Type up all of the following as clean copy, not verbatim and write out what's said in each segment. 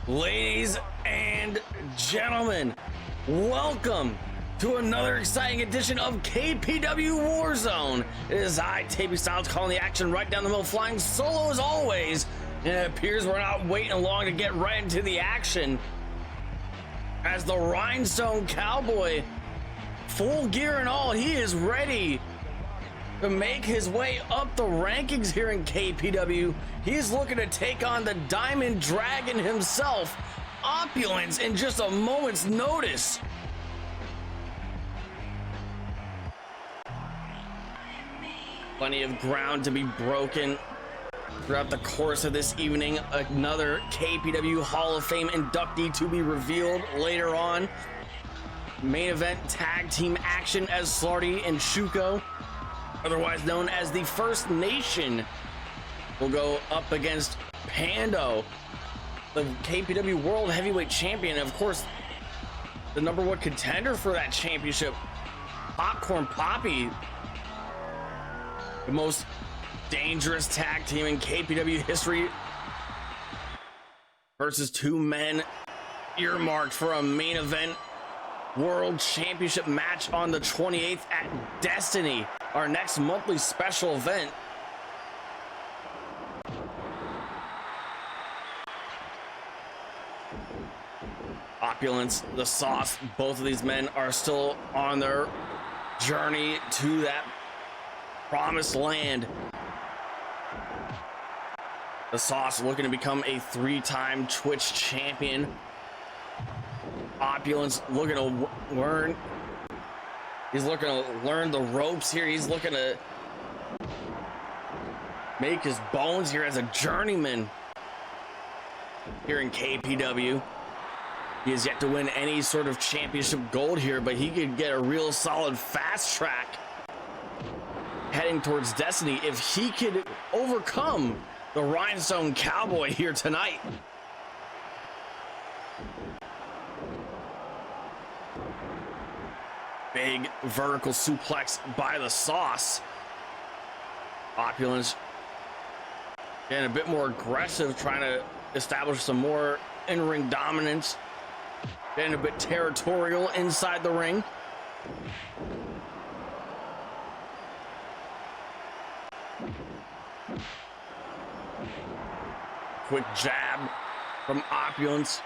Ladies and gentlemen, welcome to another exciting edition of KPW War Zone. It is I, Tapey Styles, calling the action right down the middle, flying solo as always. And it appears we're not waiting long to get right into the action, as the Rhinestone Cowboy, full gear and all, he is ready to make his way up the rankings here in KPW. He's looking to take on the Diamond Dragon himself, Opulence, in just a moment's notice. Plenty of ground to be broken throughout the course of this evening. Another KPW Hall of Fame inductee to be revealed later on. Main event tag team action as Slarty and Shuko, otherwise known as the First Nation, will go up against Pando, the KPW World Heavyweight Champion, and of course the #1 contender for that championship, Popcorn Papi, the most dangerous tag team in KPW history, versus two men earmarked for a main event World Championship match on the 28th at Destiny, our next monthly special event. Opulence, the Sauce, both of these men are still on their journey to that promised land. The Sauce looking to become a 3-time Twitch champion. Opulence looking to learn. He's looking to learn the ropes here. He's looking to make his bones here as a journeyman here in KPW. He has yet to win any sort of championship gold here, but he could get a real solid fast track heading towards Destiny if he could overcome the Rhinestone Cowboy here tonight. Big vertical suplex by the Sauce. Opulence getting a bit more aggressive, trying to establish some more in-ring dominance, getting a bit territorial inside the ring. Quick jab from Opulence,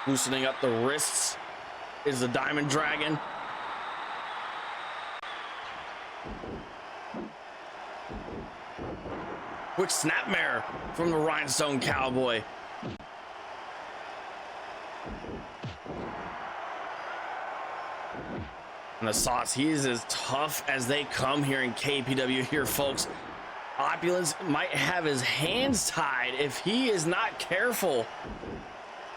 loosening up the wrists is the Diamond Dragon. Quick snapmare from the Rhinestone Cowboy. And the Sauce, he is as tough as they come here in KPW here, folks. Opulence might have his hands tied if he is not careful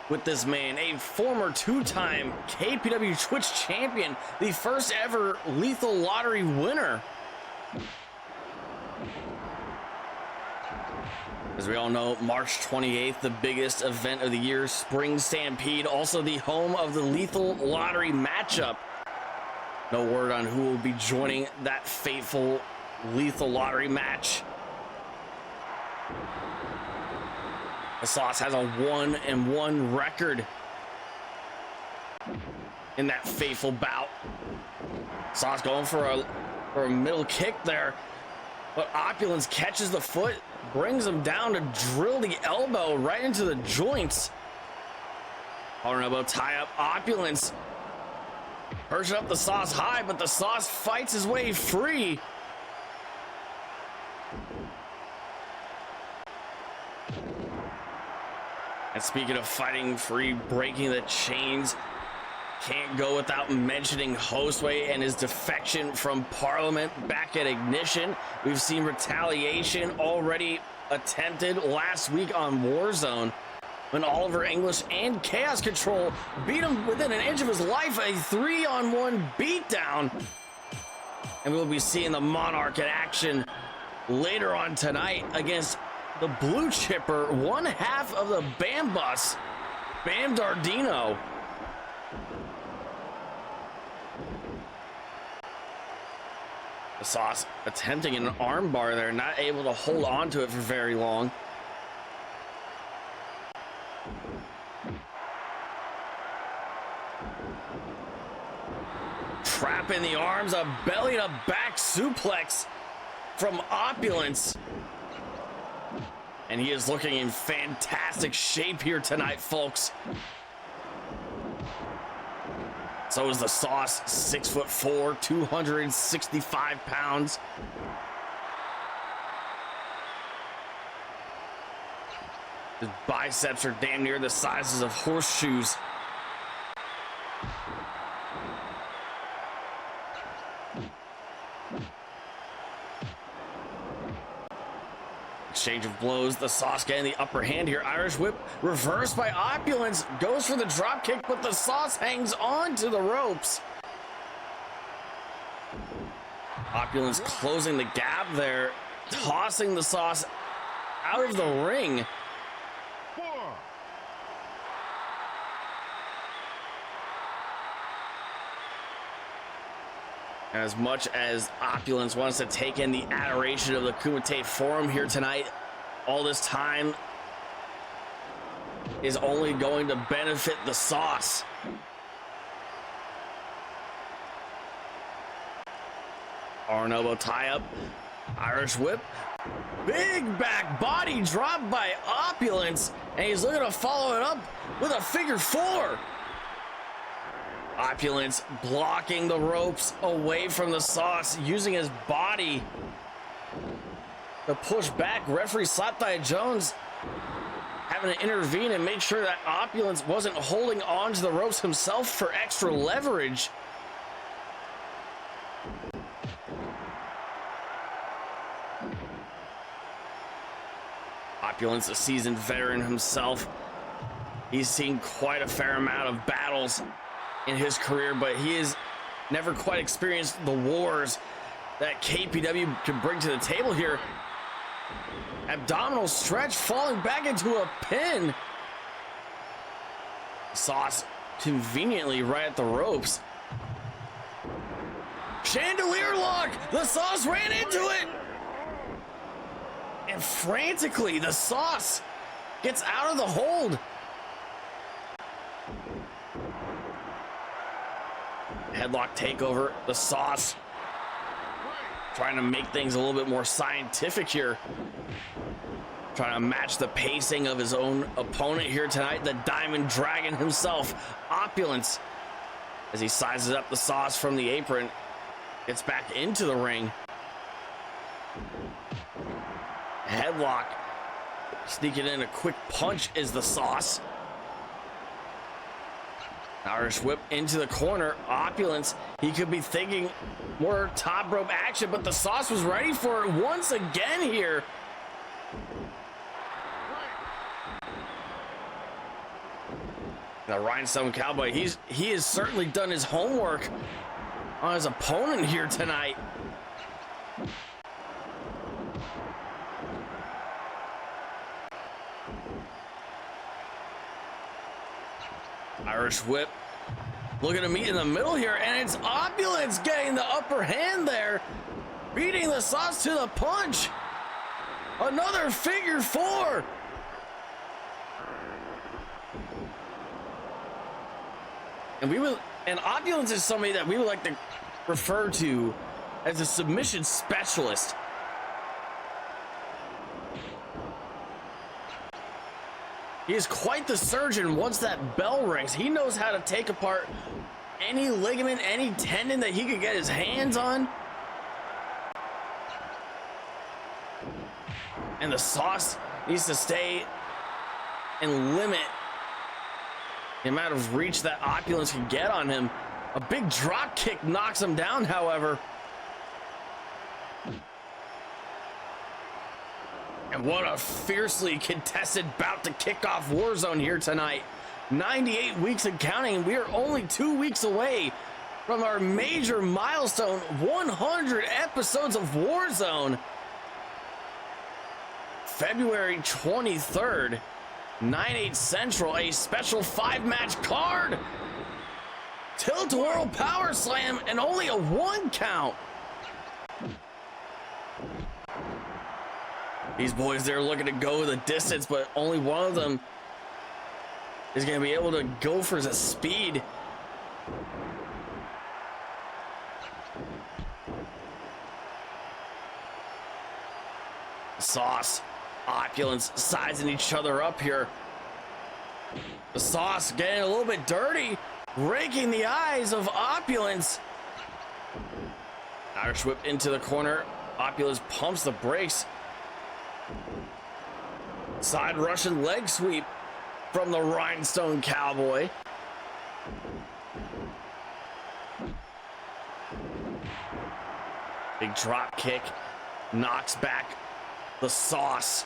with this man, a former 2-time KPW Twitch champion, the first ever Lethal Lottery winner. As we all know, March 28th, the biggest event of the year, Spring Stampede, also the home of the Lethal Lottery matchup. No word on who will be joining that fateful Lethal Lottery match. The Sauce has a 1-1 record in that fateful bout. Sauce going for a middle kick there, but Opulence catches the foot, brings him down to drill the elbow right into the joints. Collar elbow tie up. Opulence perching up the Sauce high, but the Sauce fights his way free. And speaking of fighting free, breaking the chains, can't go without mentioning Hostway and his defection from Parliament back at Ignition. We've seen retaliation already attempted last week on Warzone when Oliver English and Chaos Control beat him within an inch of his life, a 3-on-1 beatdown. And we'll be seeing the Monarch in action later on tonight against the blue chipper, one half of the Bam Bus, Bam Dardino. The Sauce attempting an arm bar there, not able to hold on to it for very long. Trapping the arms, a belly to back suplex from Opulence. And he is looking in fantastic shape here tonight, folks. So is the Sauce, 6'4", 265 pounds. His biceps are damn near the sizes of horseshoes. Exchange of blows, the Sauce getting the upper hand here. Irish whip reversed by Opulence, goes for the drop kick, but the Sauce hangs on to the ropes. Opulence closing the gap there, tossing the Sauce out of the ring. As much as Opulence wants to take in the adoration of the Kumite Forum here tonight, all this time is only going to benefit the Sauce. Arm elbow tie up, Irish whip, big back body drop by Opulence, and he's looking to follow it up with a figure four. Opulence blocking the ropes away from the Sauce, using his body to push back. Referee Slapthigh Jones having to intervene and make sure that Opulence wasn't holding on to the ropes himself for extra leverage. Opulence, a seasoned veteran himself. He's seen quite a fair amount of battles in his career, but he has never quite experienced the wars that KPW can bring to the table here. Abdominal stretch, falling back into a pin. Sauce conveniently right at the ropes. Chandelier lock, the Sauce ran into it. And frantically, the Sauce gets out of the hold. Headlock takeover, the Sauce trying to make things a little bit more scientific here, trying to match the pacing of his own opponent here tonight, the Diamond Dragon himself, Opulence, as he sizes up the Sauce from the apron, gets back into the ring. Headlock, sneaking in a quick punch is the Sauce. Irish whip into the corner. Opulence, he could be thinking more top rope action, but the Sauce was ready for it once again here. Now Rhinestone Cowboy, he has certainly done his homework on his opponent here tonight. Irish whip, looking to meet in the middle here, and it's Opulence getting the upper hand there, beating the Sauce to the punch. Another figure four. And Opulence is somebody that we would like to refer to as a submission specialist. He is quite the surgeon once that bell rings. He knows how to take apart any ligament, any tendon that he could get his hands on. And the Sauce needs to stay and limit the amount of reach that Opulence can get on him. A big drop kick knocks him down, however. And what a fiercely contested bout to kick off War Zone here tonight. 98 weeks and counting. We are only 2 weeks away from our major milestone, 100 episodes of War Zone. February 23rd, 9/8 Central, a special 5-match card. Tilt-a-whirl power slam and only a 1 count. These boys, they're looking to go the distance, but only one of them is going to be able to go for the speed. Sauce, Opulence sizing each other up here. The Sauce getting a little bit dirty, raking the eyes of Opulence. Irish whip into the corner. Opulence pumps the brakes. Side Russian leg sweep from the Rhinestone Cowboy. Big drop kick knocks back the Sauce.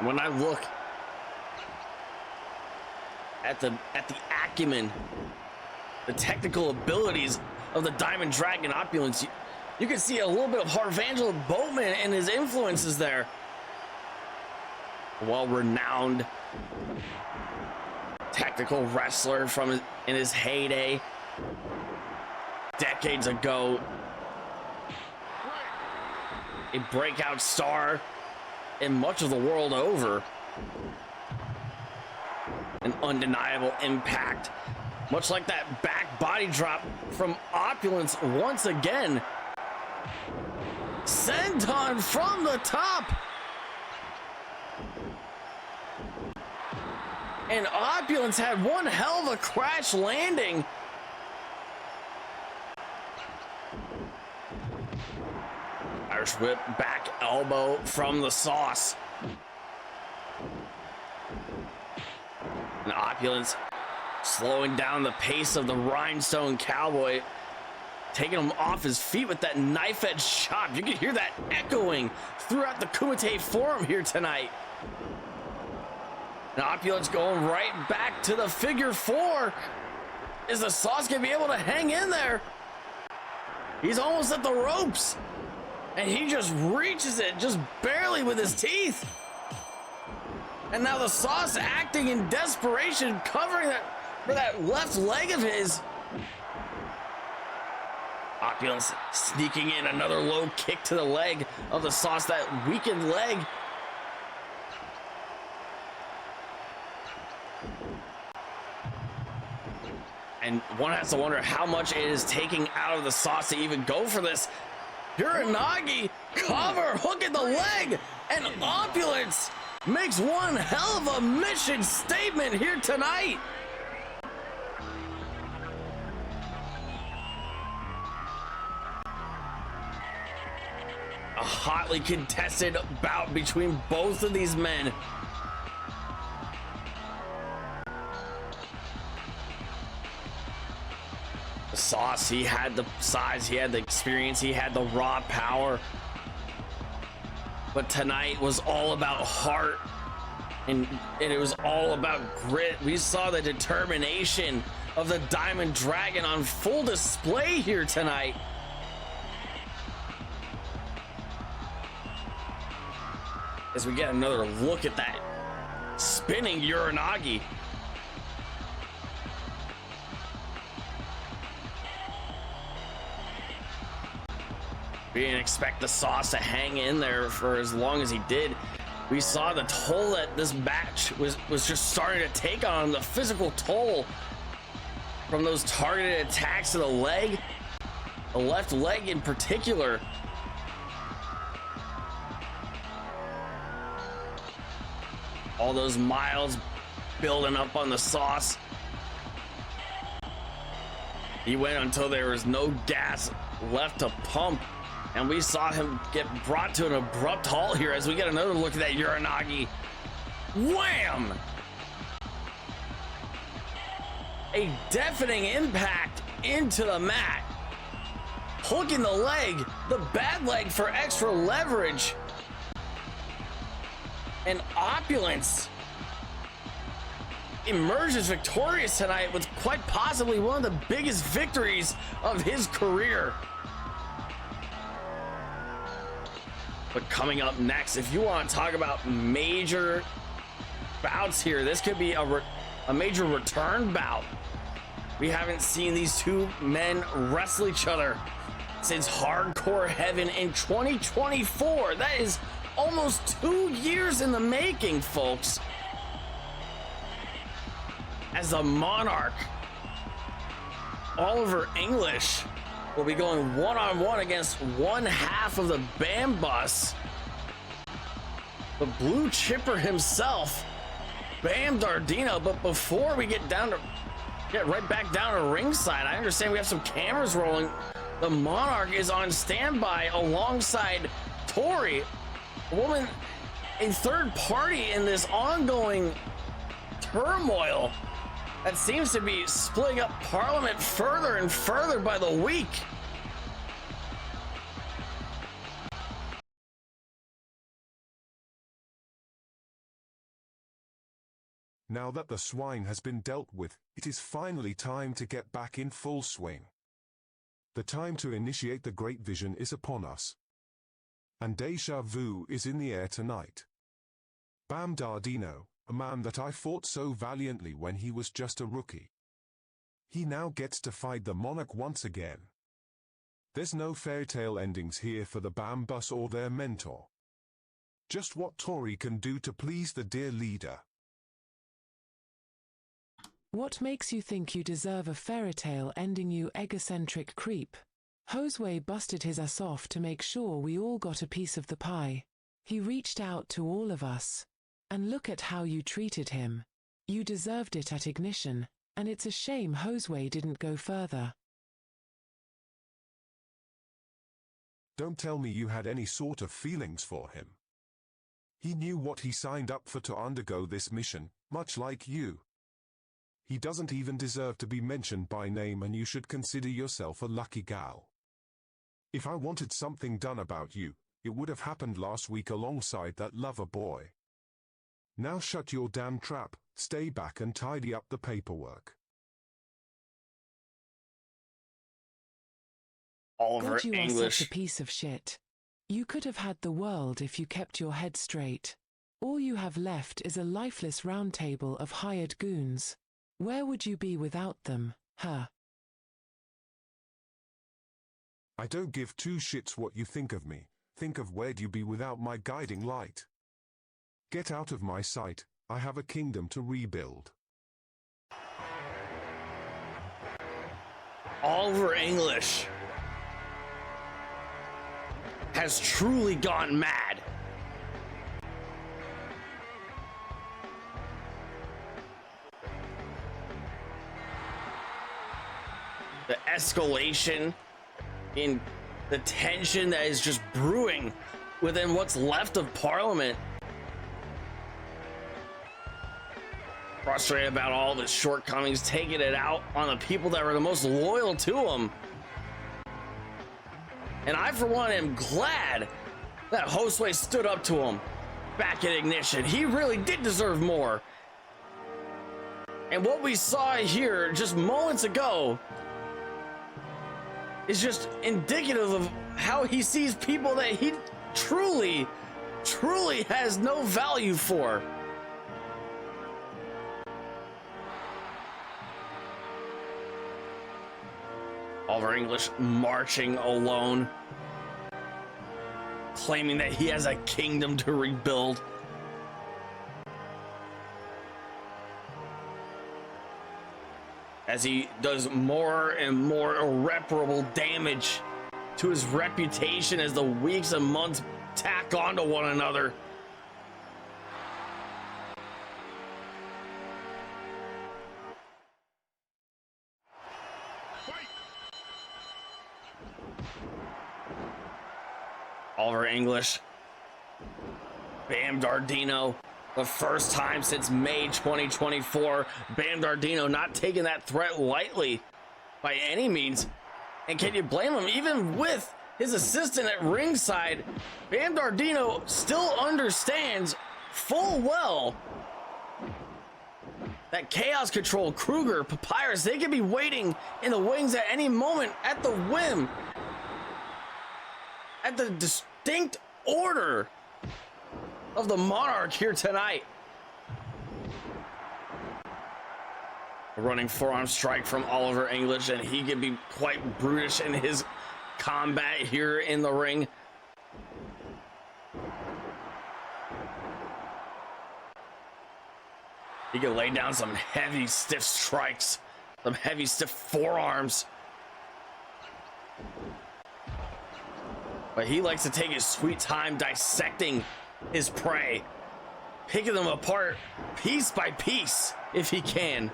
When I look at the acumen, the technical abilities of the Diamond Dragon Opulence, you can see a little bit of Harvangelo Boatman and his influences there. Well-renowned technical wrestler from in his heyday decades ago. A breakout star in much of the world over. An undeniable impact, much like that back body drop from Opulence once again. Senton from the top. And Opulence had one hell of a crash landing. Irish whip, back elbow from the Sauce. And Opulence slowing down the pace of the Rhinestone Cowboy, taking him off his feet with that knife edge chop. You can hear that echoing throughout the Kumite Forum here tonight. And Opulence going right back to the figure four. Is the Sauce gonna be able to hang in there? He's almost at the ropes, and he just reaches it just barely with his teeth. And now the Sauce acting in desperation, covering that for that left leg of his. Opulence sneaking in another low kick to the leg of the Sauce, that weakened leg. And one has to wonder how much it is taking out of the Sauce to even go for this. Uranagi cover, hooking the leg, and Opulence makes one hell of a mission statement here tonight. A hotly contested bout between both of these men. The Sauce, he had the size, he had the experience, he had the raw power. But tonight was all about heart, and it was all about grit. We saw the determination of the Diamond Dragon on full display here tonight. As we get another look at that spinning Uranagi. We didn't expect the Sauce to hang in there for as long as he did. We saw the toll that this match was just starting to take on him, the physical toll from those targeted attacks to the leg, the left leg in particular. All those miles building up on the Sauce. He went until there was no gas left to pump. And we saw him get brought to an abrupt halt here as we get another look at that Uranagi. Wham! A deafening impact into the mat. Hooking the leg, the bad leg for extra leverage. And Opulence emerges victorious tonight with quite possibly one of the biggest victories of his career. But coming up next, if you want to talk about major bouts here, this could be a major return bout. We haven't seen these two men wrestle each other since Hardcore Heaven in 2024. That is almost 2 years in the making, folks. As the Monarch, Oliver English, will be going one-on-one against one half of the Bam Bus, the blue chipper himself, Bam Dardino. But before we get right back down to ringside, I understand we have some cameras rolling. The Monarch is on standby alongside Tori, a woman, a third party in this ongoing turmoil that seems to be splitting up Parliament further and further by the week. Now that the swine has been dealt with, it is finally time to get back in full swing. The time to initiate the Great Vision is upon us. And Deja Vu is in the air tonight. Bam Dardino, a man that I fought so valiantly when he was just a rookie. He now gets to fight the Monarch once again. There's no fairy tale endings here for the Bam Bus or their mentor. Just what Tori can do to please the dear leader. What makes you think you deserve a fairy tale ending, you egocentric creep? Josue busted his ass off to make sure we all got a piece of the pie. He reached out to all of us. And look at how you treated him. You deserved it at Ignition, and it's a shame Josue didn't go further. Don't tell me you had any sort of feelings for him. He knew what he signed up for to undergo this mission, much like you. He doesn't even deserve to be mentioned by name, and you should consider yourself a lucky gal. If I wanted something done about you, it would have happened last week alongside that lover boy. Now shut your damn trap, stay back and tidy up the paperwork. Oliver God, you English. are such a piece of shit. You could have had the world if you kept your head straight. All you have left is a lifeless round table of hired goons. Where would you be without them, huh? I don't give two shits what you think of me. Think of where'd you be without my guiding light. Get out of my sight, I have a kingdom to rebuild. Oliver English has truly gone mad. The escalation in the tension that is just brewing within what's left of Parliament. Frustrated about all of his shortcomings, taking it out on the people that were the most loyal to him. And I, for one, am glad that Josue stood up to him back at Ignition. He really did deserve more. And what we saw here just moments ago is just indicative of how he sees people that he truly has no value for. Oliver English marching alone, claiming that he has a kingdom to rebuild. As he does more and more irreparable damage to his reputation as the weeks and months tack onto one another. Oliver English, Bam Dardino, the first time since May 2024. Bam Dardino not taking that threat lightly by any means. And can you blame him? Even with his assistant at ringside, Bam Dardino still understands full well that Chaos Control, Kruger, Papyrus, they could be waiting in the wings at any moment at the whim, at the distinct order of the Monarch here tonight. A running forearm strike from Oliver English, and he can be quite brutish in his combat here in the ring. He can lay down some heavy, stiff strikes, some heavy, stiff forearms. But he likes to take his sweet time dissecting his prey, picking them apart piece by piece if he can.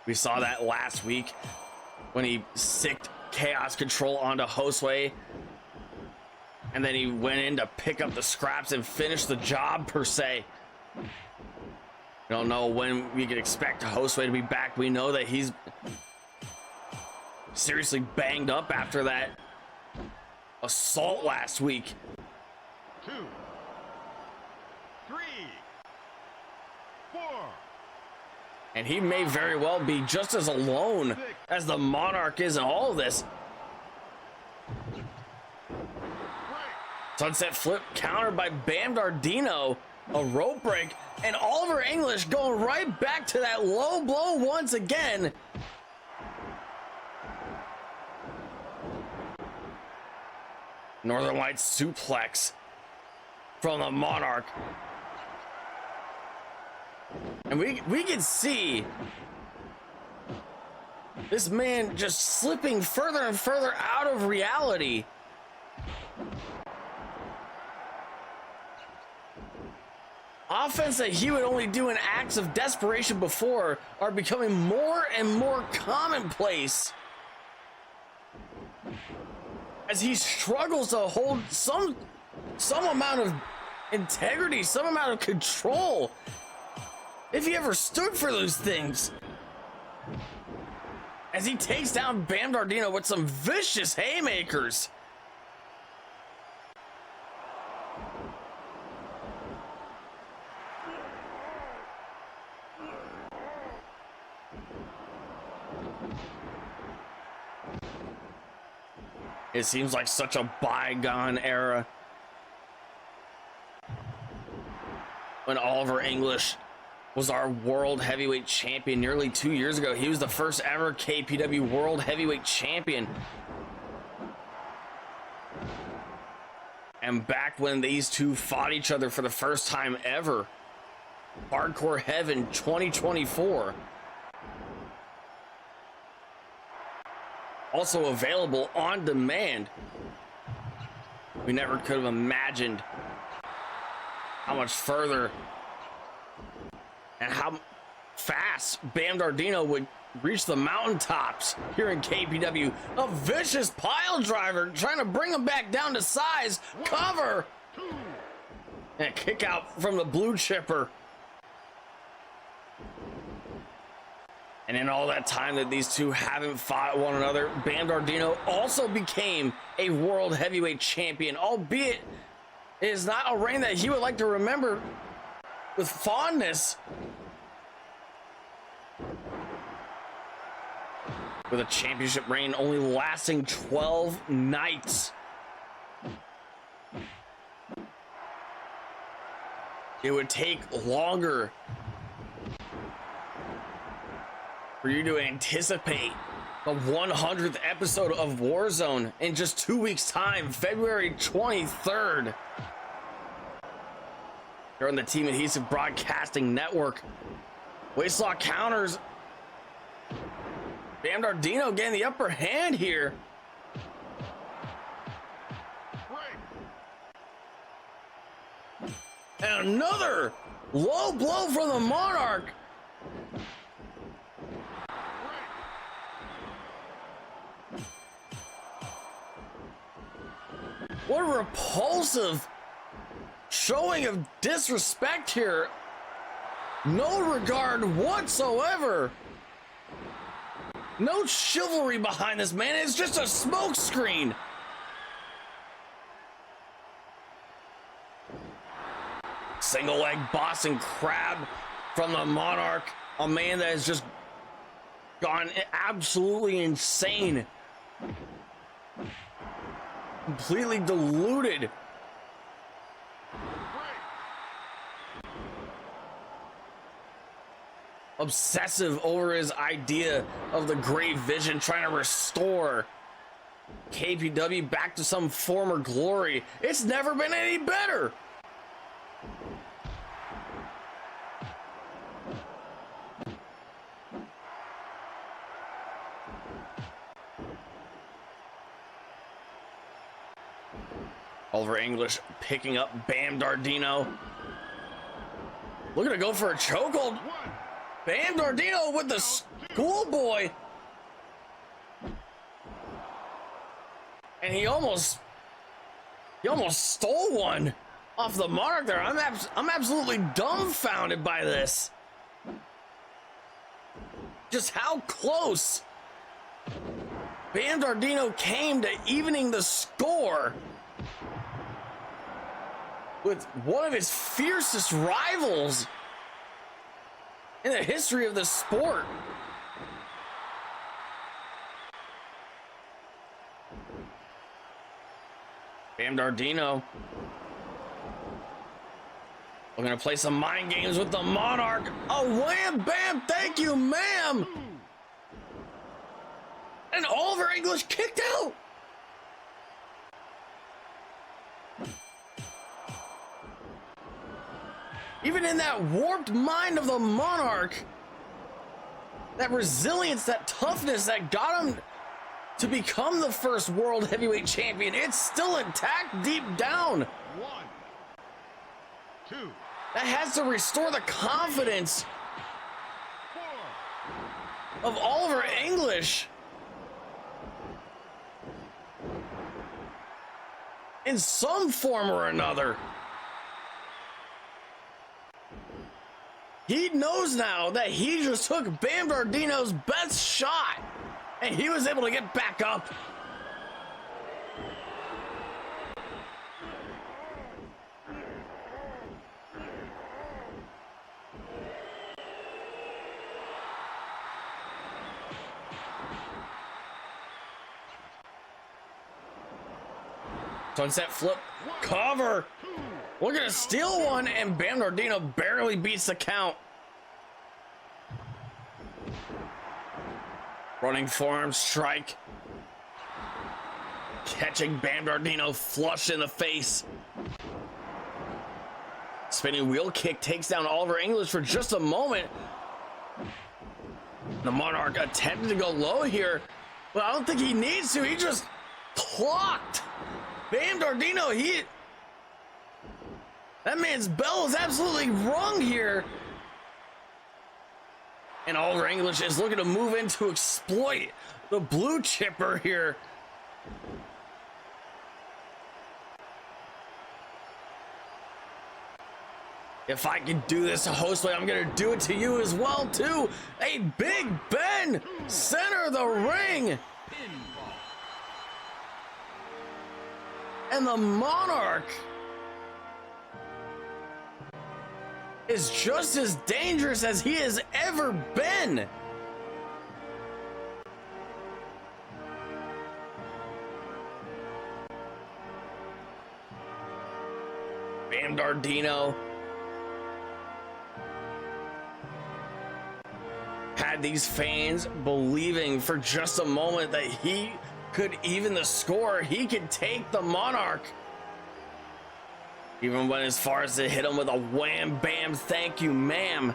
We saw that last week when he sicked Chaos Control onto Josue, and then he went in to pick up the scraps and finish the job, per se. We don't know when we can expect Josue to be back. We know that he's seriously banged up after that assault last week. 2, 3, 4. And he may very well be just as alone as the Monarch is in all of this. Sunset flip countered by Bam Dardino, a rope break, and Oliver English going right back to that low blow once again. Northern Lights suplex from the Monarch. And we can see this man just slipping further and further out of reality. Offense that he would only do in acts of desperation before are becoming more and more commonplace as he struggles to hold some amount of integrity, some amount of control, if he ever stood for those things. As he takes down Bam Dardino with some vicious haymakers. It seems like such a bygone era when Oliver English was our world heavyweight champion nearly 2 years ago. He was the first ever KPW world heavyweight champion. And back when these two fought each other for the first time ever, Hardcore Heaven 2024. Also available on demand. We never could have imagined how much further and how fast Bam Dardino would reach the mountaintops here in KPW. A vicious pile driver trying to bring him back down to size. Cover. And a kick out from the blue chipper. And in all that time that these two haven't fought one another, Bam Dardino also became a world heavyweight champion, albeit it is not a reign that he would like to remember with fondness. With a championship reign only lasting 12 nights. It would take longer for you to anticipate the 100th episode of War Zone in just 2 weeks' time, February 23rd. Here on the Team Adhesive Broadcasting Network. Waistlock counters. Bam Dardino getting the upper hand here. And another low blow from the Monarch. What a repulsive showing of disrespect here. No regard whatsoever. No chivalry behind this man. It's just a smokescreen. Single leg Boston Crab from the Monarch. A man that is just gone absolutely insane. Completely deluded. Obsessive over his idea of the great vision, trying to restore KPW back to some former glory. It's never been any better. Oliver English picking up Bam Dardino. Looking to go for a chokehold. Bam Dardino with the schoolboy. And he almost stole one off the Monarch there. I'm absolutely dumbfounded by this. Just how close Bam Dardino came to evening the score with one of his fiercest rivals in the history of the sport. Bam Dardino we're gonna play some mind games with the Monarch. Oh, wham, bam, thank you, ma'am. And Oliver English kicked out. Even in that warped mind of the Monarch, that resilience, that toughness that got him to become the first world heavyweight champion, it's still intact deep down. 1, 2, That has to restore the confidence 4. of Oliver English in some form or another. He knows now that he just took Bam Dardino's best shot, and he was able to get back up. Sunset flip, cover. We're gonna steal one, and Bam Dardino barely beats the count. Running forearm strike. Catching Bam Dardino flush in the face. Spinning wheel kick takes down Oliver English for just a moment. The Monarch attempted to go low here, but I don't think he needs to. He just clocked Bam Dardino. That man's bell is absolutely rung here. And Oliver English is looking to move in to exploit the blue chipper here. If I can do this a host way, I'm gonna do it to you as well too. A Big Ben, center of the ring. And the Monarch is just as dangerous as he has ever been. Bam Dardino had these fans believing for just a moment that he could even the score. He could take the Monarch. Even went as far as to hit him with a wham bam thank you ma'am.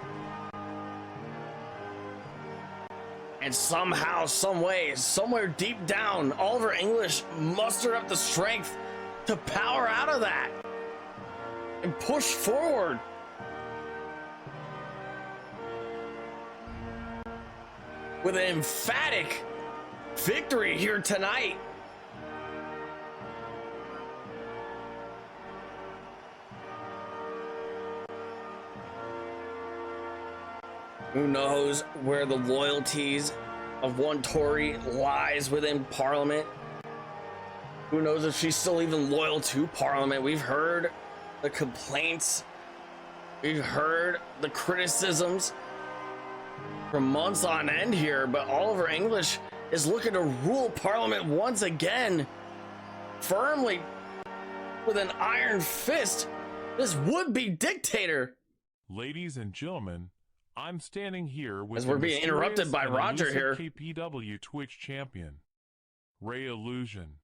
And somehow, some way, somewhere deep down, Oliver English mustered up the strength to power out of that and push forward. With an emphatic victory here tonight. Who knows where the loyalties of one Tory lies within Parliament? Who knows if she's still even loyal to Parliament? We've heard the complaints. We've heard the criticisms. for months on end here, but Oliver English is looking to rule Parliament once again, firmly with an iron fist. This would-be dictator. Ladies and gentlemen, I'm standing here with As we're being interrupted by Roger here. KPW Twitch champion, Ilusion.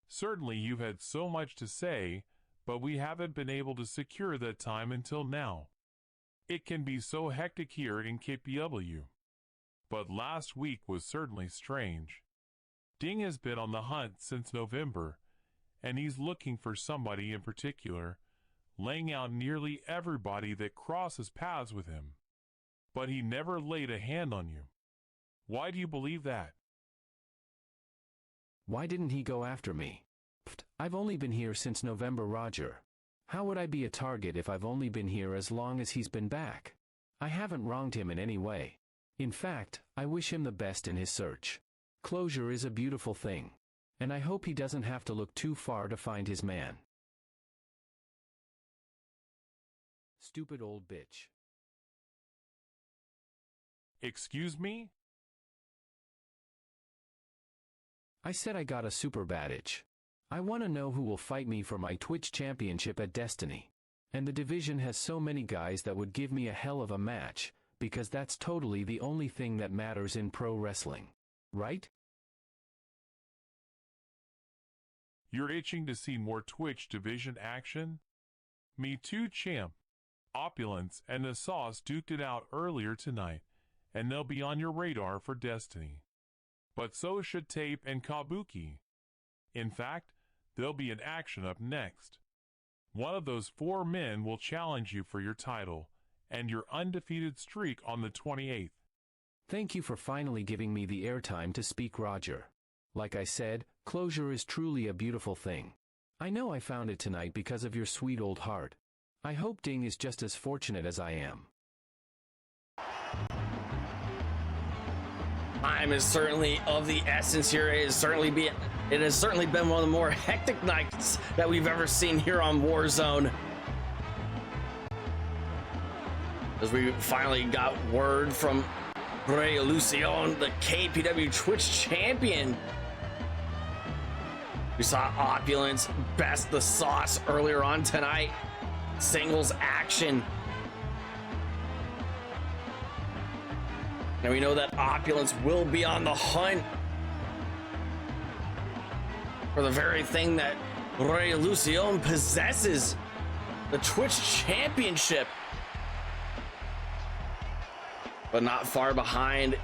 Certainly you've had so much to say, but we haven't been able to secure that time until now. It can be so hectic here in KPW. But last week was certainly strange. Ding has been on the hunt since November, and he's looking for somebody in particular, laying out nearly everybody that crosses paths with him. But he never laid a hand on you. Why do you believe that? Why didn't he go after me? I've only been here since November, Roger. How would I be a target if I've only been here as long as he's been back? I haven't wronged him in any way. In fact, I wish him the best in his search. Closure is a beautiful thing, and I hope he doesn't have to look too far to find his man. Stupid old bitch. Excuse me? I said I got a super bad itch. I want to know who will fight me for my Twitch championship at Destiny. And the division has so many guys that would give me a hell of a match, because that's totally the only thing that matters in pro wrestling. Right? You're itching to see more Twitch division action? Me too, champ. Opulence and the Sauce duked it out earlier tonight, and they'll be on your radar for Destiny. But so should Tape and Kabuki. In fact, they'll be in action up next. One of those 4 men will challenge you for your title and your undefeated streak on the 28th. Thank you for finally giving me the airtime to speak, Roger. Like I said, closure is truly a beautiful thing. I know I found it tonight because of your sweet old heart. I hope Ding is just as fortunate as I am. Time is certainly of the essence here. It has certainly been one of the more hectic nights that we've ever seen here on Warzone. As we finally got word from Ilusion, the KPW Twitch champion. We saw Opulence best the Sauce earlier on tonight. Singles action. Now we know that Opulence will be on the hunt for the very thing that Ilusion possesses, the Twitch championship. But not far behind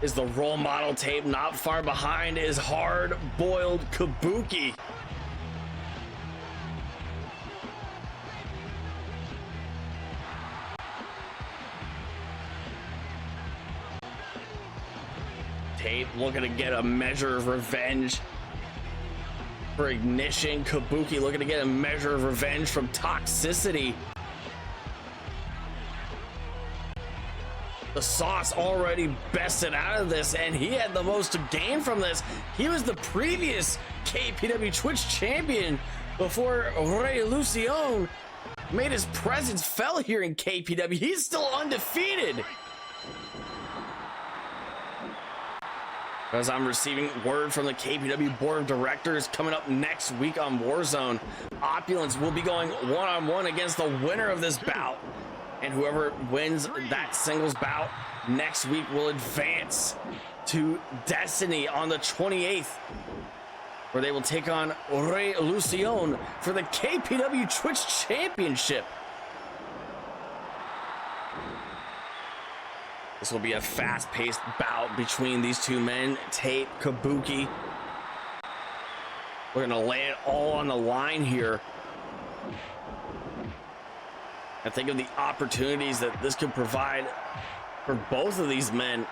is the role model Tape. Not far behind is hard-boiled Kabuki. Tape looking to get a measure of revenge for Ignition. Kabuki looking to get a measure of revenge from Toxicity. The Sauce already bested out of this, and he had the most to gain from this. He was the previous KPW Twitch champion before Ilusion made his presence felt here in KPW. He's still undefeated. As I'm receiving word from the KPW Board of Directors, coming up next week on Warzone, Opulence will be going one-on-one against the winner of this bout. And whoever wins that singles bout next week will advance to Destiny on the 28th, where they will take on Ilusion for the KPW Twitch Championship. This will be a fast-paced bout between these two men. Tape, Kabuki. We're gonna lay it all on the line here. I think of the opportunities that this could provide for both of these men.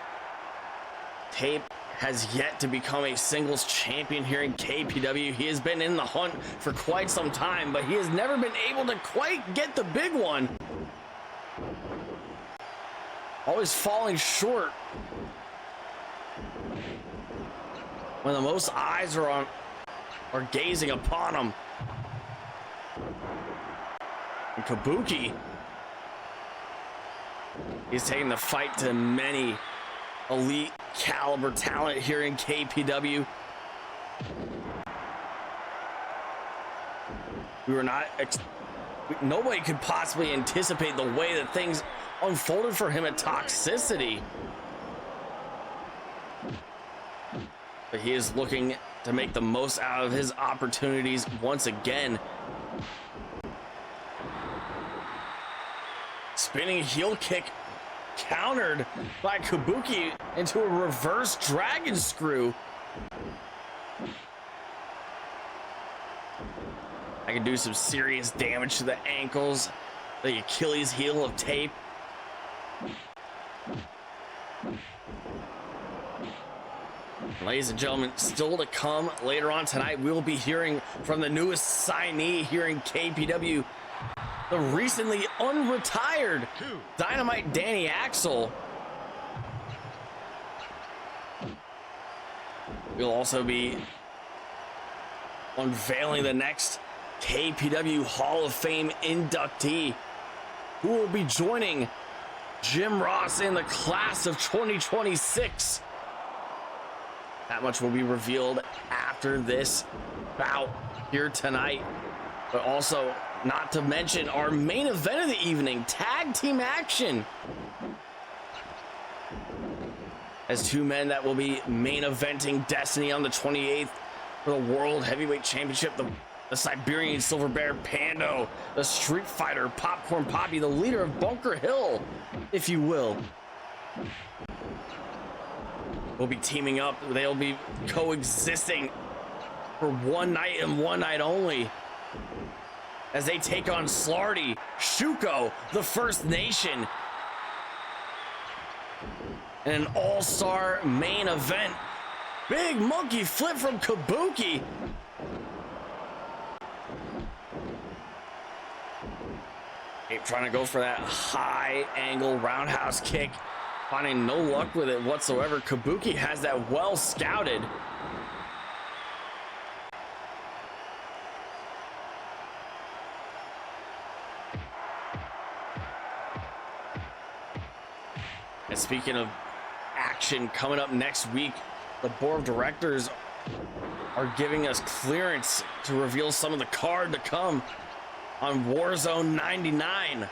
Tape has yet to become a singles champion here in KPW. He has been in the hunt for quite some time, but he has never been able to quite get the big one. Always falling short when the most eyes are gazing upon him. And Kabuki He's taking the fight to many elite caliber talent here in KPW. Nobody could possibly anticipate the way that things unfolded for him at Toxicity. But he is looking to make the most out of his opportunities once again. Spinning heel kick countered by Kabuki into a reverse dragon screw. I can do some serious damage to the ankles, the Achilles heel of Tape. Ladies and gentlemen, still to come later on tonight, we'll be hearing from the newest signee here in KPW, the recently unretired Dynamite Danny Axel. We'll also be unveiling the next KPW Hall of Fame inductee, who will be joining Jim Ross in the class of 2026. That much will be revealed after this bout here tonight. But also, not to mention our main event of the evening, tag team action. As two men that will be main eventing Destiny on the 28th for the World Heavyweight Championship, the Siberian Silver Bear Pando, the Street Fighter Popcorn Papi, the leader of Bunker Hill, if you will. Will be teaming up. They'll be coexisting for one night and one night only, as they take on Slarty, Shuko, the First Nation, in an all-star main event. Big monkey flip from Kabuki. Ape trying to go for that high angle roundhouse kick, finding no luck with it whatsoever. Kabuki has that well scouted. And speaking of action, coming up next week, the board of directors are giving us clearance to reveal some of the card to come on War Zone 99.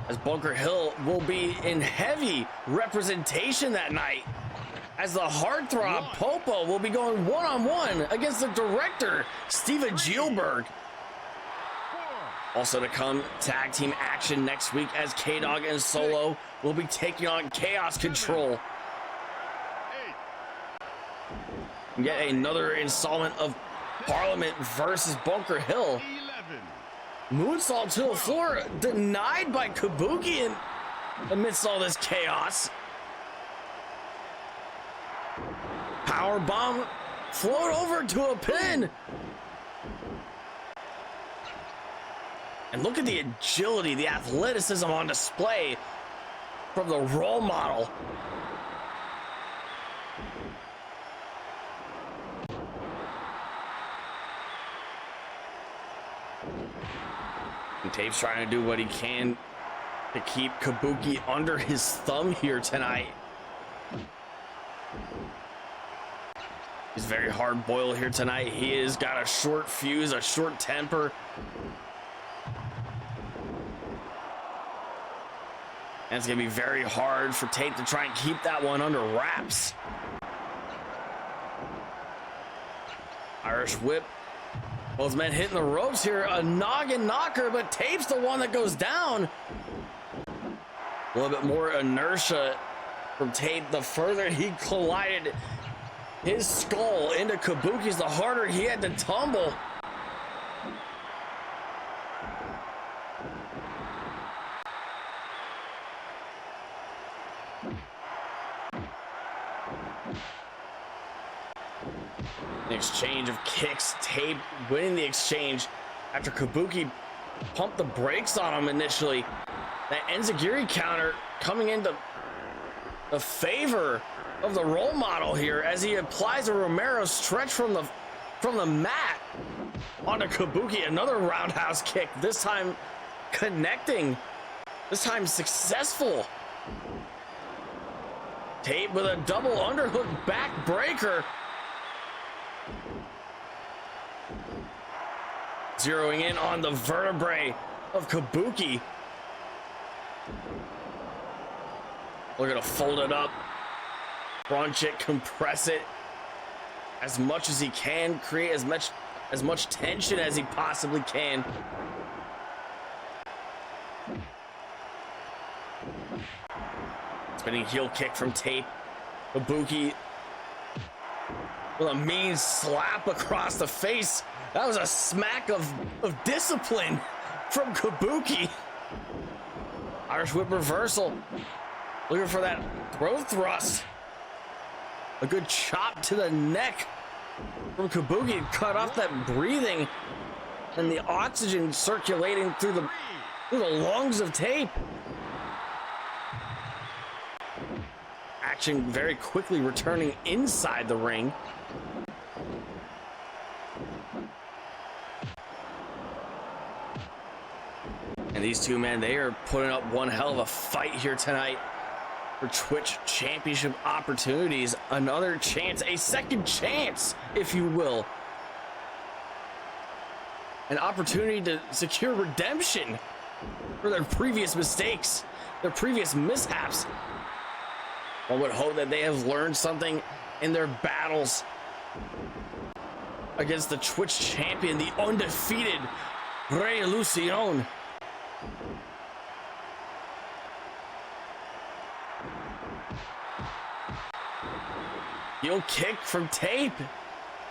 As Bunker Hill will be in heavy representation that night, as the heartthrob Popo will be going one-on-one against the director, Steven Gielberg. Also to come, tag team action next week, as K-Dog and Solo will be taking on Chaos Control. Yet another installment of Parliament versus Bunker Hill. Moonsault to the floor denied by Kabuki and amidst all this chaos. Power bomb float over to a pin. And look at the agility, the athleticism on display from the role model. And Tape's trying to do what he can to keep Kabuki under his thumb here tonight. He's very hard-boiled here tonight. He has got a short fuse, a short temper. And it's going to be very hard for Tape to try and keep that one under wraps. Irish whip. Both men hitting the ropes here. A noggin knocker, but Tape's the one that goes down. A little bit more inertia from Tape. The further he collided his skull into Kabuki's, the harder he had to tumble. An exchange of kicks, Tape winning the exchange after Kabuki pumped the brakes on him initially. That Enziguri counter coming into the favor of the role model here as he applies a Romero stretch from the mat onto Kabuki. Another roundhouse kick, this time connecting This time successful. Tape with a double underhook backbreaker. Zeroing in on the vertebrae of Kabuki. We're gonna fold it up, crunch it, compress it as much as he can, create as much tension as he possibly can. Spinning heel kick from Tape. Kabuki with a mean slap across the face. That was a smack of discipline from Kabuki. Irish whip reversal. Looking for that throat thrust. A good chop to the neck from Kabuki to cut off that breathing and the oxygen circulating through the lungs of Tape. Action very quickly returning inside the ring. And these two men, they are putting up one hell of a fight here tonight for Twitch Championship opportunities. Another chance, a second chance, if you will. An opportunity to secure redemption for their previous mistakes, their previous mishaps. One would hope that they have learned something in their battles against the Twitch champion, the undefeated Ilusion. Heel kick from Tape,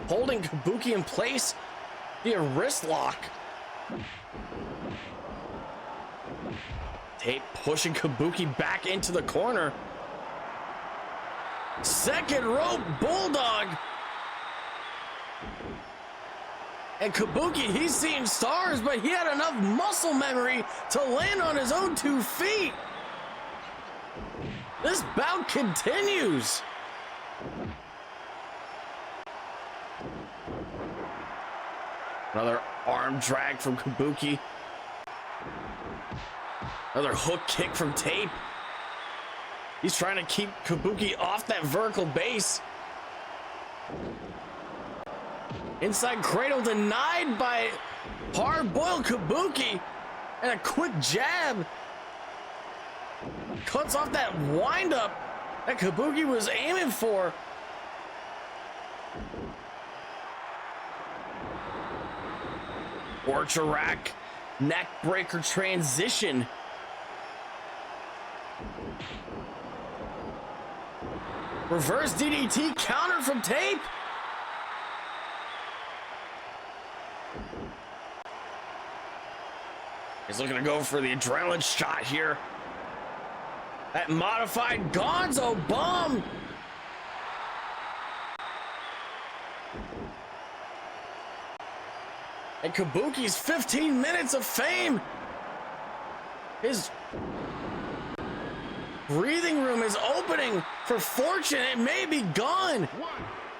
holding Kabuki in place via wrist lock. Tape pushing Kabuki back into the corner. Second rope bulldog. And Kabuki, he's seeing stars, but he had enough muscle memory to land on his own 2 feet. This bout continues. Another arm drag from Kabuki. Another hook kick from Tape. He's trying to keep Kabuki off that vertical base. Inside cradle denied by hard-boiled Kabuki. And a quick jab cuts off that windup that Kabuki was aiming for. Orcha rack, neck breaker transition. Reverse DDT counter from Tape. He's looking to go for the adrenaline shot here. That modified Gonzo bomb. And Kabuki's 15 minutes of fame. His breathing room is opening for fortune. It may be gone.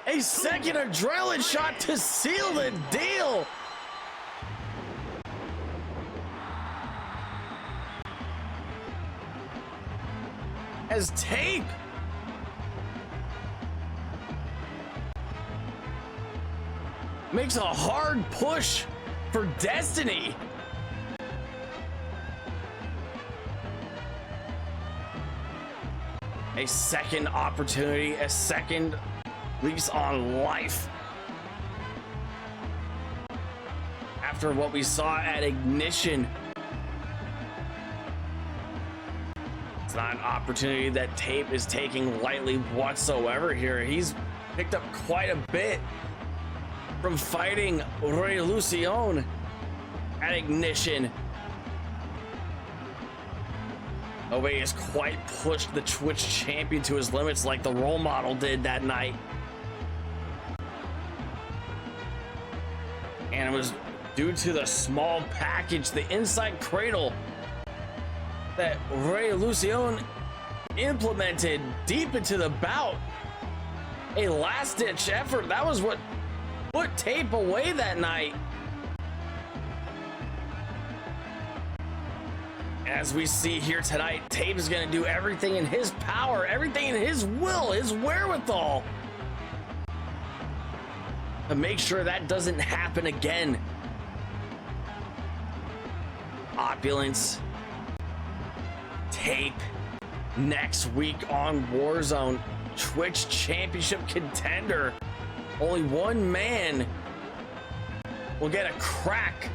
A second adrenaline shot to seal the deal. As Tape makes a hard push for destiny. A second opportunity, a second lease on life. After what we saw at Ignition, it's not an opportunity that Tape is taking lightly whatsoever here. He's picked up quite a bit from fighting Ilusion at Ignition. Nobody has quite pushed the Twitch champion to his limits like the role model did that night. And it was due to the small package, the inside cradle that Ilusion implemented deep into the bout. A last-ditch effort. That was what put Tape away that night. As we see here tonight, Tape is going to do everything in his power, everything in his will, his wherewithal to make sure that doesn't happen again. Opulence, Tape, next week on Warzone, Twitch Championship contender. Only one man will get a crack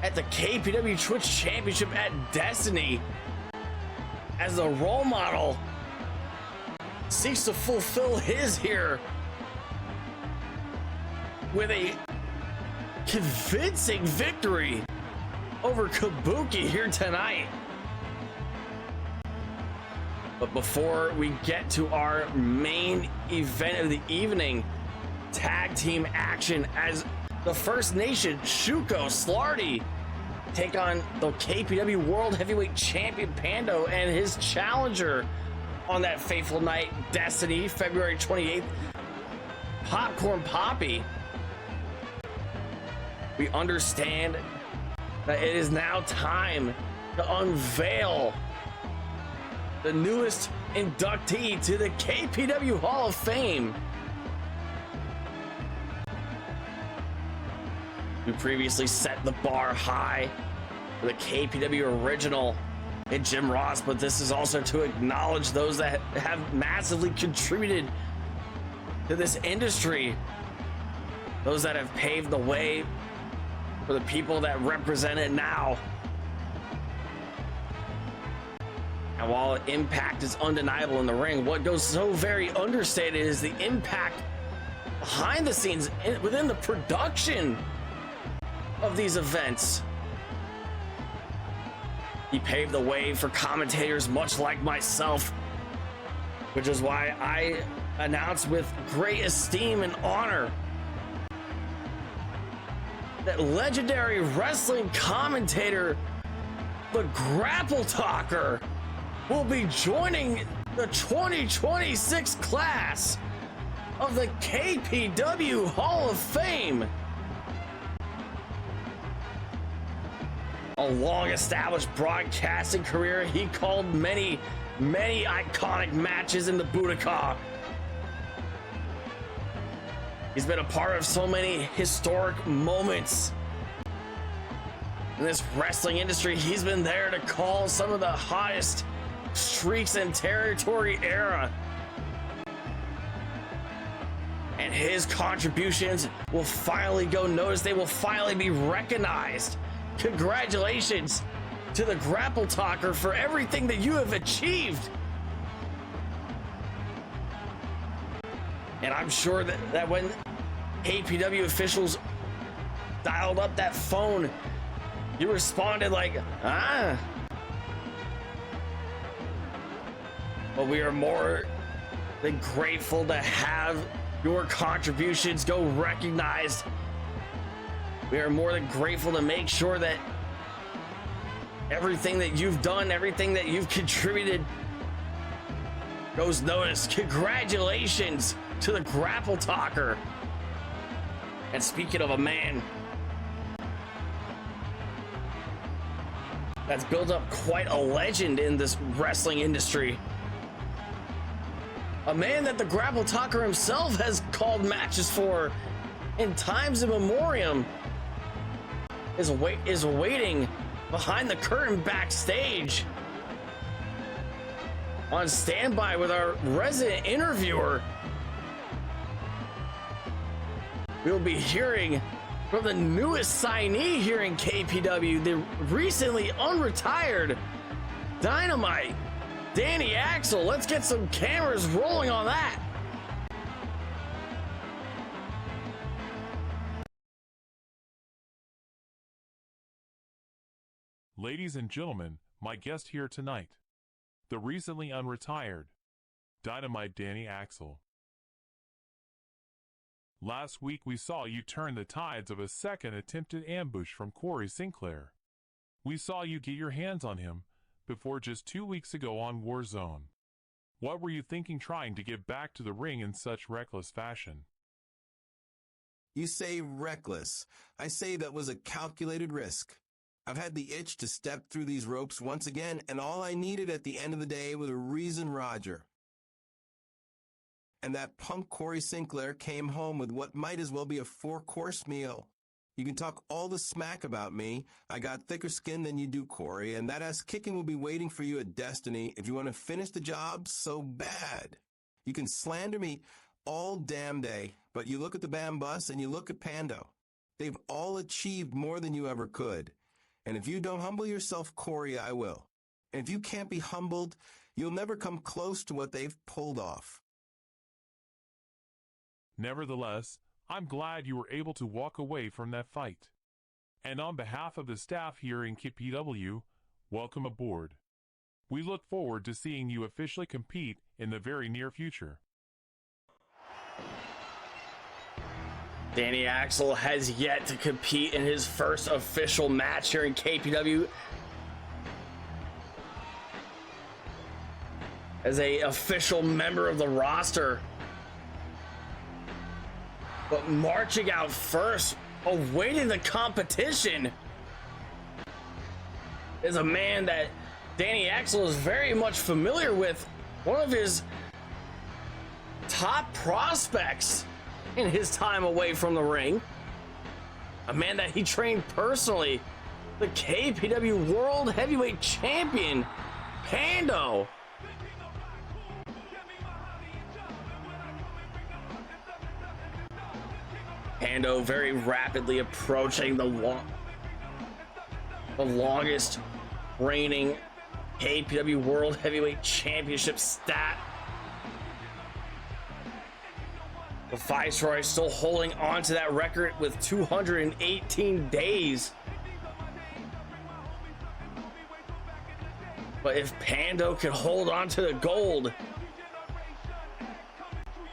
at the KPW Twitch Championship at Destiny, as the role model seeks to fulfill his here with a convincing victory over Kabuki here tonight. But before we get to our main event of the evening, tag team action, as the First Nation, Shuko, Slarty, take on the KPW World Heavyweight Champion Pando and his challenger on that fateful night, Destiny, February 28th, Popcorn Papi. We understand that it is now time to unveil the newest inductee to the KPW Hall of Fame. We previously set the bar high for the KPW original and Jim Ross, but this is also to acknowledge those that have massively contributed to this industry, those that have paved the way for the people that represent it now. And while impact is undeniable in the ring, what goes so very understated is the impact behind the scenes within the production of these events. He paved the way for commentators much like myself, which is why I announce with great esteem and honor that legendary wrestling commentator, the Grapple Talker, will be joining the 2026 class of the KPW Hall of Fame. A long-established broadcasting career, he called many iconic matches in the Budokan. He's been a part of so many historic moments in this wrestling industry. He's been there to call some of the hottest streaks in territory era. And his contributions will finally go noticed. They will finally be recognized. Congratulations to the Grapple Talker for everything that you have achieved. And I'm sure that when KPW officials dialed up that phone, you responded like, ah. But we are more than grateful to have your contributions go recognized. We are more than grateful to make sure that everything that you've done, everything that you've contributed goes noticed. Congratulations to the Grapple Talker. And speaking of a man that's built up quite a legend in this wrestling industry, a man that the Grapple Talker himself has called matches for in times immemorial, is waiting behind the curtain backstage on standby with our resident interviewer. We'll be hearing from the newest signee here in KPW, the recently unretired Dynamite, Danny Axel. Let's get some cameras rolling on that. Ladies and gentlemen, my guest here tonight, the recently unretired Dynamite Danny Axel. Last week we saw you turn the tides of a second attempted ambush from Corey Sinclair. We saw you get your hands on him before just 2 weeks ago on Warzone. What were you thinking trying to get back to the ring in such reckless fashion? You say reckless. I say that was a calculated risk. I've had the itch to step through these ropes once again, and all I needed at the end of the day was a reason Roger. And that punk Corey Sinclair came home with what might as well be a 4-course meal. You can talk all the smack about me. I got thicker skin than you do, Corey, and that ass kicking will be waiting for you at Destiny if you want to finish the job so bad. You can slander me all damn day, but you look at the Bam Bus and you look at Pando. They've all achieved more than you ever could. And if you don't humble yourself, Corey, I will. And if you can't be humbled, you'll never come close to what they've pulled off. Nevertheless, I'm glad you were able to walk away from that fight. And on behalf of the staff here in KPW, welcome aboard. We look forward to seeing you officially compete in the very near future. Danny Axel has yet to compete in his first official match here in KPW as an official member of the roster. But marching out first, awaiting the competition, is a man that Danny Axel is very much familiar with. One of his top prospects in his time away from the ring. A man that he trained personally, the KPW World Heavyweight Champion, Pando. Pando very rapidly approaching the longest reigning KPW World Heavyweight Championship stat. The Viceroy still holding on to that record with 218 days. But if Pando can hold on to the gold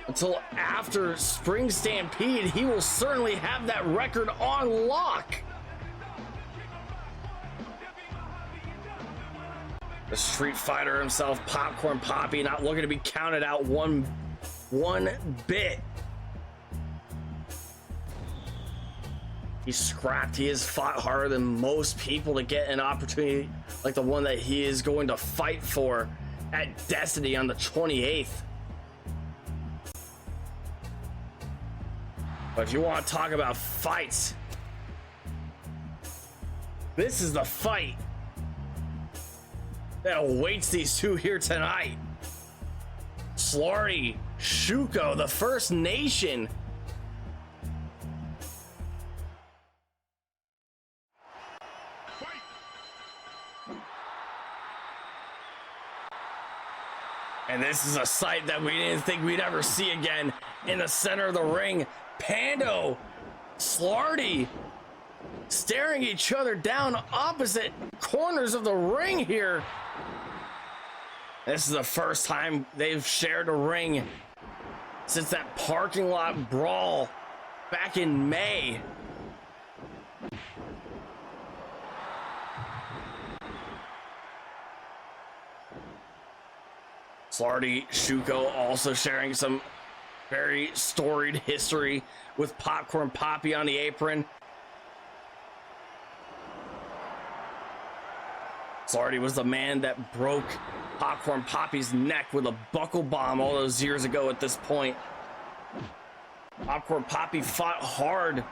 until after Spring Stampede, he will certainly have that record on lock. The Street Fighter himself, Popcorn Papi, not looking to be counted out one bit. He's scrapped. He has fought harder than most people to get an opportunity like the one that he is going to fight for at Destiny on the 28th. But if you want to talk about fights, this is the fight that awaits these two here tonight. Slarty, Shuko, the First Nation. And this is a sight that we didn't think we'd ever see again. In the center of the ring, Pando, Slarty, staring each other down opposite corners of the ring here. This is the first time they've shared a ring since that parking lot brawl back in May. Slarty, Shuko also sharing some very storied history with Popcorn Papi on the apron. Slarty was the man that broke Popcorn Papi's neck with a buckle bomb all those years ago at this point. Popcorn Papi fought hard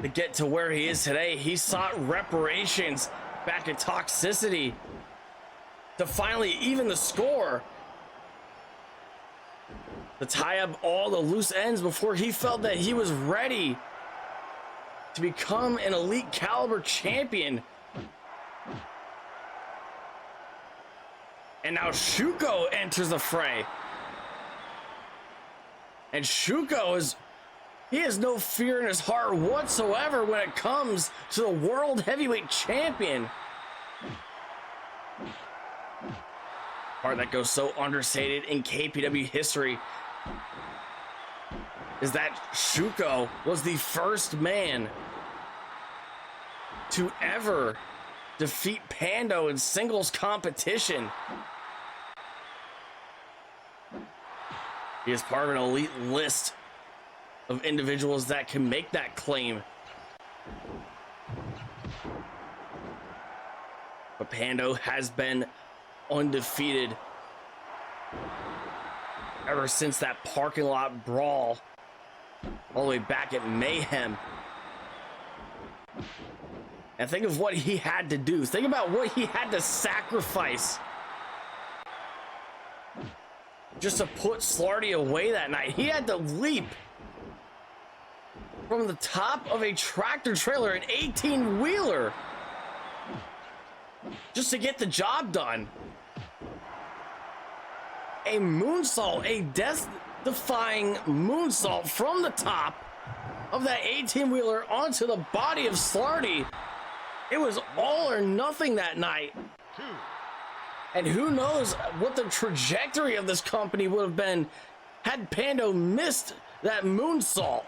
to get to where he is today. He sought reparations back at Toxicity to finally even the score, to tie up all the loose ends before he felt that he was ready to become an elite caliber champion. And now Shuko enters the fray. And Shuko he has no fear in his heart whatsoever when it comes to the World Heavyweight Champion. Part that goes so understated in KPW history is that Shuko was the first man to ever defeat Pando in singles competition. He is part of an elite list of individuals that can make that claim. But Pando has been undefeated ever since that parking lot brawl all the way back at Mayhem. And think of what he had to do. Think about what he had to sacrifice just to put Slarty away that night. He had to leap from the top of a tractor trailer, an 18-wheeler, just to get the job done. A moonsault, a death-defying moonsault from the top of that 18-wheeler onto the body of Slarty. It was all or nothing that night. And who knows what the trajectory of this company would have been had Pando missed that moonsault.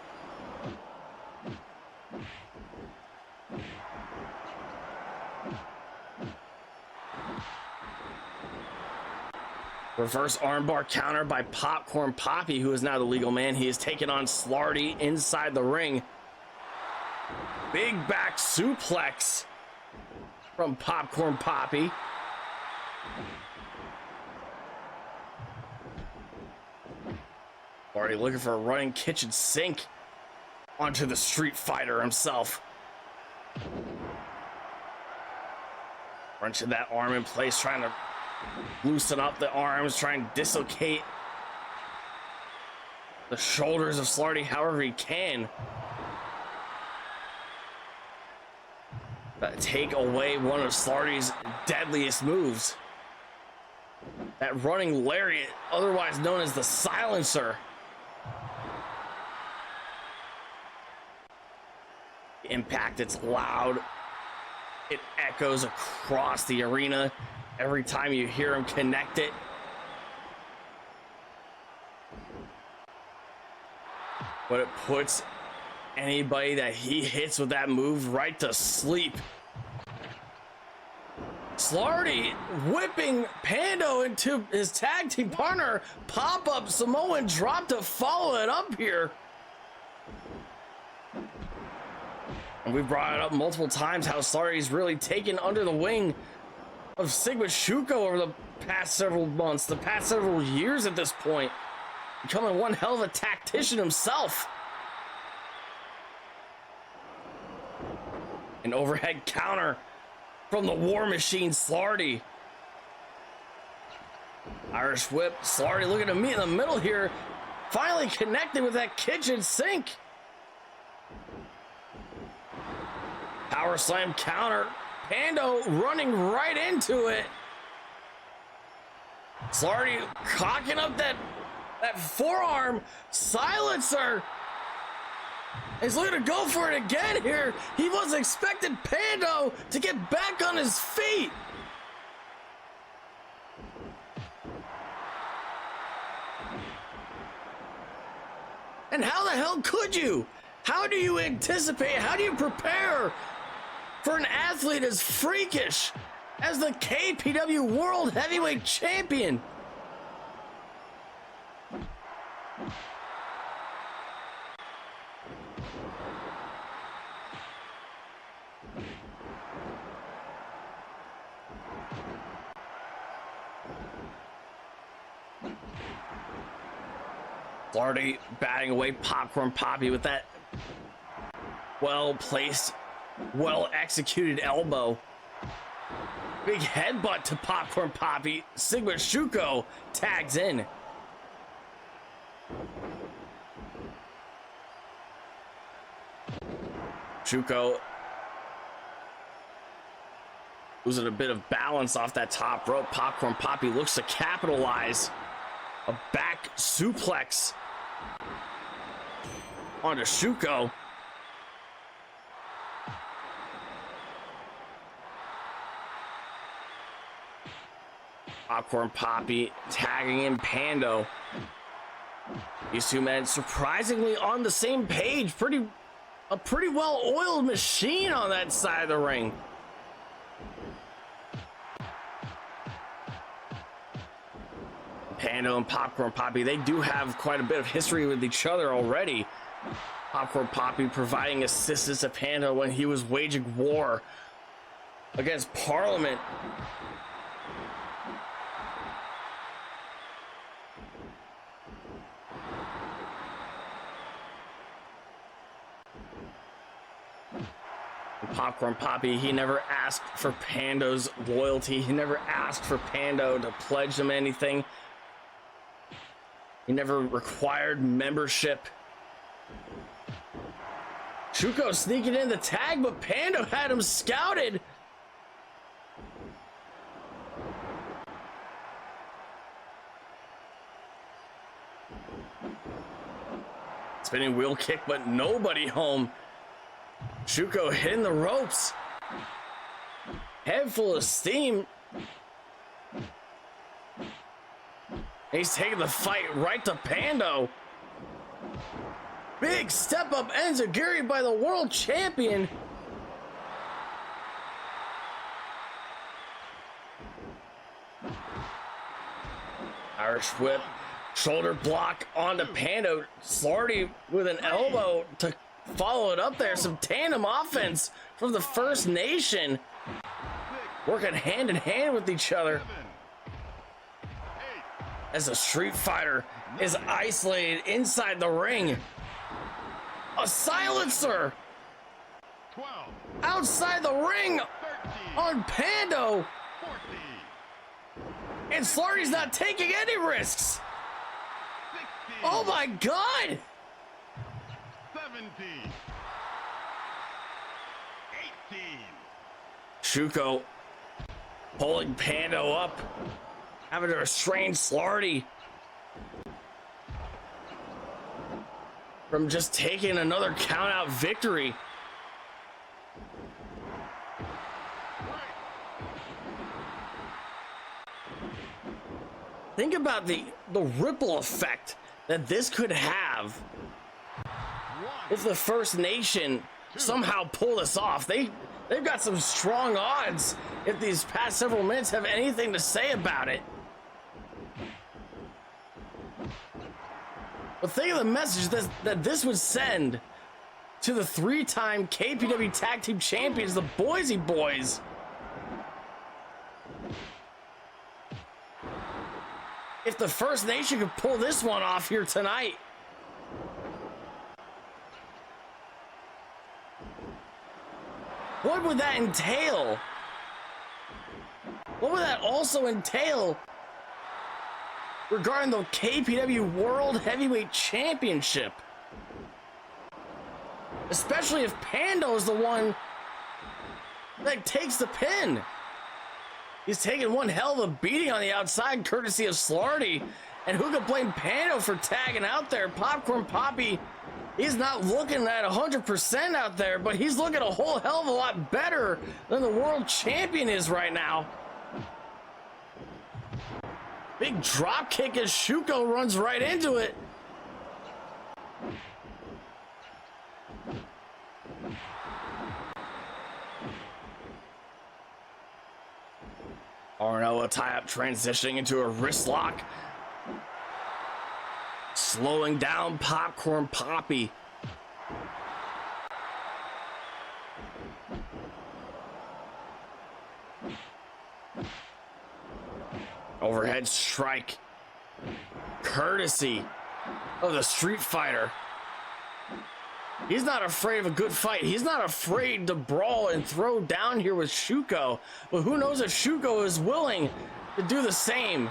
Reverse armbar counter by Popcorn Papi, who is now the legal man. He is taking on Slarty inside the ring. Big back suplex from Popcorn Papi. Already looking for a running kitchen sink onto the Street Fighter himself. Wrenching that arm in place, trying to loosen up the arms, trying to dislocate the shoulders of Slarty however he can. Take away one of Slarty's deadliest moves. That running lariat, otherwise known as the silencer. The impact, it's loud. It echoes across the arena every time you hear him connect it. But it puts anybody that he hits with that move right to sleep. Slarty whipping Pando into his tag team partner. Pop-up Samoan drop to follow it up here. And we brought it up multiple times how Slarty's really taken under the wing of Sigma Shuko over the past several months, the past several years at this point. Becoming one hell of a tactician himself. An overhead counter from the War Machine, Slarty. Irish whip, Slarty looking to meet in the middle here. Finally connected with that kitchen sink. Power slam counter. Pando running right into it. Slarty cocking up that forearm. Silencer. He's looking to go for it again here. He wasn't expecting Pando to get back on his feet. And how the hell could you? How do you anticipate? How do you prepare for an athlete as freakish as the KPW World Heavyweight Champion? Slarty batting away Popcorn Papi with that well-placed, well-executed elbow. Big headbutt to Popcorn Papi. Sigma Shuko tags in. Shuko losing a bit of balance off that top rope. Popcorn Papi looks to capitalize. A back suplex onto Shuko. Popcorn Papi tagging in Pando. These two men surprisingly on the same page. A pretty well-oiled machine on that side of the ring. Pando and Popcorn Papi, they do have quite a bit of history with each other already. Popcorn Papi providing assistance to Pando when he was waging war against Parliament. Popcorn Papi, he never asked for Pando's loyalty. He never asked for Pando to pledge him anything. He never required membership. Shuko sneaking in the tag, but Pando had him scouted. Spinning wheel kick, but nobody home. Shuko hitting the ropes. Head full of steam. He's taking the fight right to Pando. Big step up enziguri by the world champion. Irish whip, shoulder block onto Pando. Slarty with an elbow to follow it up there. Some tandem offense from the First Nation. Working hand in hand with each other. As a Street Fighter is isolated inside the ring. A silencer 12, outside the ring 13, on Pando. 14, And Slarty's not taking any risks. 16, Oh my God. 17, 18. Shuko pulling Pando up, having to restrain Slarty from just taking another count-out victory. Think about the ripple effect that this could have if the First Nation somehow pull this off. They've got some strong odds if these past several minutes have anything to say about it. But think of the message that this would send to the three-time KPW Tag Team Champions, the Boise Boys. If the First Nation could pull this one off here tonight. What would that entail? What would that also entail regarding the KPW World Heavyweight Championship? Especially if Pando is the one that takes the pin. He's taking one hell of a beating on the outside, courtesy of Slarty. And who could blame Pando for tagging out there? Popcorn Papi, he's not looking at 100% out there, but he's looking a whole hell of a lot better than the world champion is right now. Big drop kick as Shuko runs right into it. Arno, a tie-up transitioning into a wrist lock. Slowing down Popcorn Papi. Overhead strike. Courtesy of the Street Fighter. He's not afraid of a good fight. He's not afraid to brawl and throw down here with Shuko. But who knows if Shuko is willing to do the same.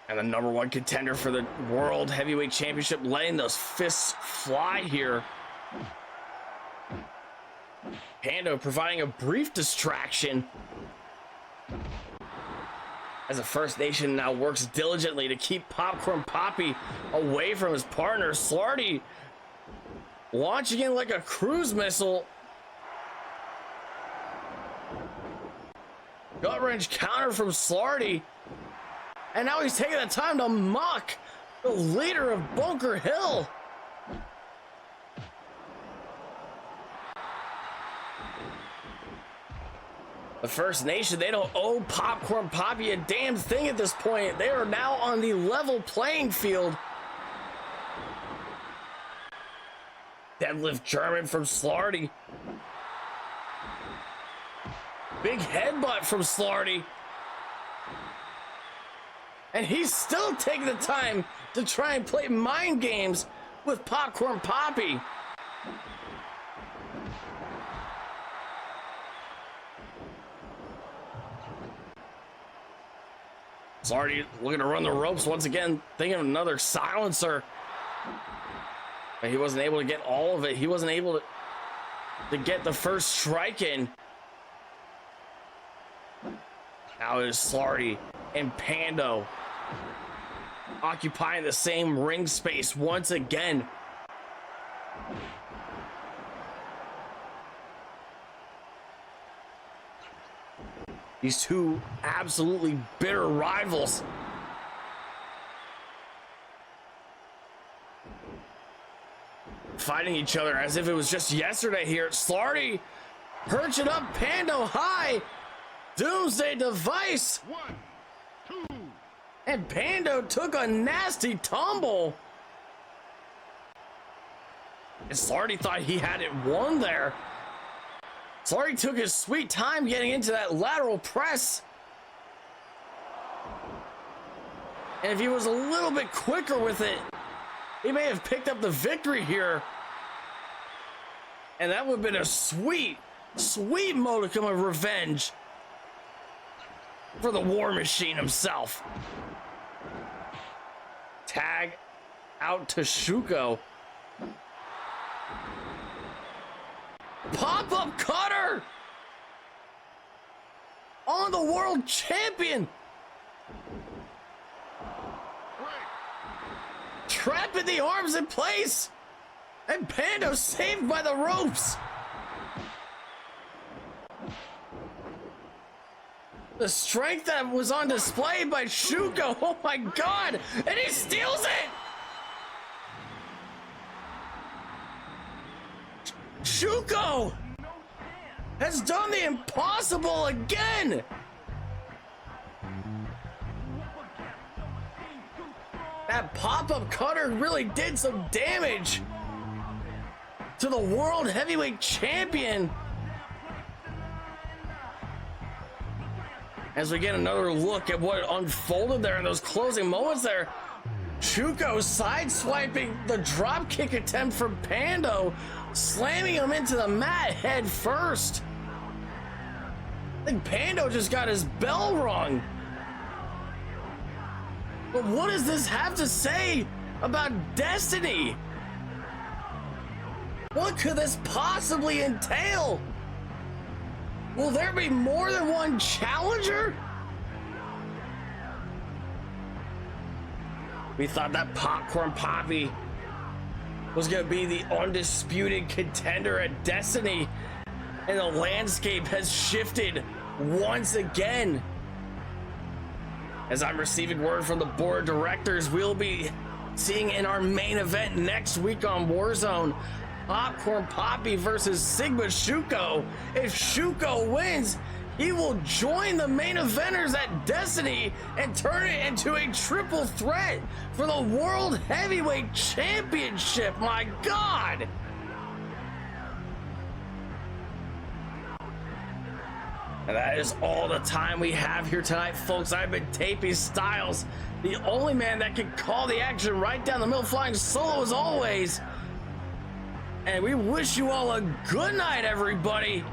And the #1 contender for the World Heavyweight Championship letting those fists fly here. Pando providing a brief distraction as the First Nation now works diligently to keep Popcorn Papi away from his partner. Slarty launching in like a cruise missile. Gut wrench counter from Slarty. And now he's taking the time to mock the leader of Bunker Hill. The First Nation, they don't owe Popcorn Papi a damn thing at this point. They are now on the level playing field. Deadlift German from Slarty. Big headbutt from Slarty. And he's still taking the time to try and play mind games with Popcorn Papi. Slarty looking to run the ropes once again, thinking of another silencer. But he wasn't able to get all of it. He wasn't able to get the first strike in. Now it is Slarty and Pando occupying the same ring space once again. These two absolutely bitter rivals. Fighting each other as if it was just yesterday here. Slarty perching up Pando high. Doomsday device. 1, 2. And Pando took a nasty tumble. And Slarty thought he had it won there. Slarty took his sweet time getting into that lateral press. And if he was a little bit quicker with it, he may have picked up the victory here. And that would have been a sweet, sweet modicum of revenge for the War Machine himself. Tag out to Shuko. Pop-up cutter on the world champion. Trapping the arms in place. And Pando saved by the ropes. The strength that was on display by Shuko. Oh my God. And he steals it. Shuko has done the impossible again. That pop-up cutter really did some damage to the World Heavyweight Champion. As we get another look at what unfolded there in those closing moments there, Shuko sideswiping the drop kick attempt from Pando, slamming him into the mat head first. I think Pando just got his bell rung. But what does this have to say about Destiny? What could this possibly entail? Will there be more than one challenger? We thought that Popcorn Papi was going to be the undisputed contender at Destiny, and the landscape has shifted once again. As I'm receiving word from the board of directors, we'll be seeing in our main event next week on Warzone, Popcorn Papi versus Sigma Shuko. If Shuko wins, he will join the main eventers at Destiny and turn it into a triple threat for the World Heavyweight Championship. My God! And that is all the time we have here tonight, folks. I've been Tapey Styles, the only man that can call the action right down the middle, flying solo as always. And we wish you all a good night, everybody.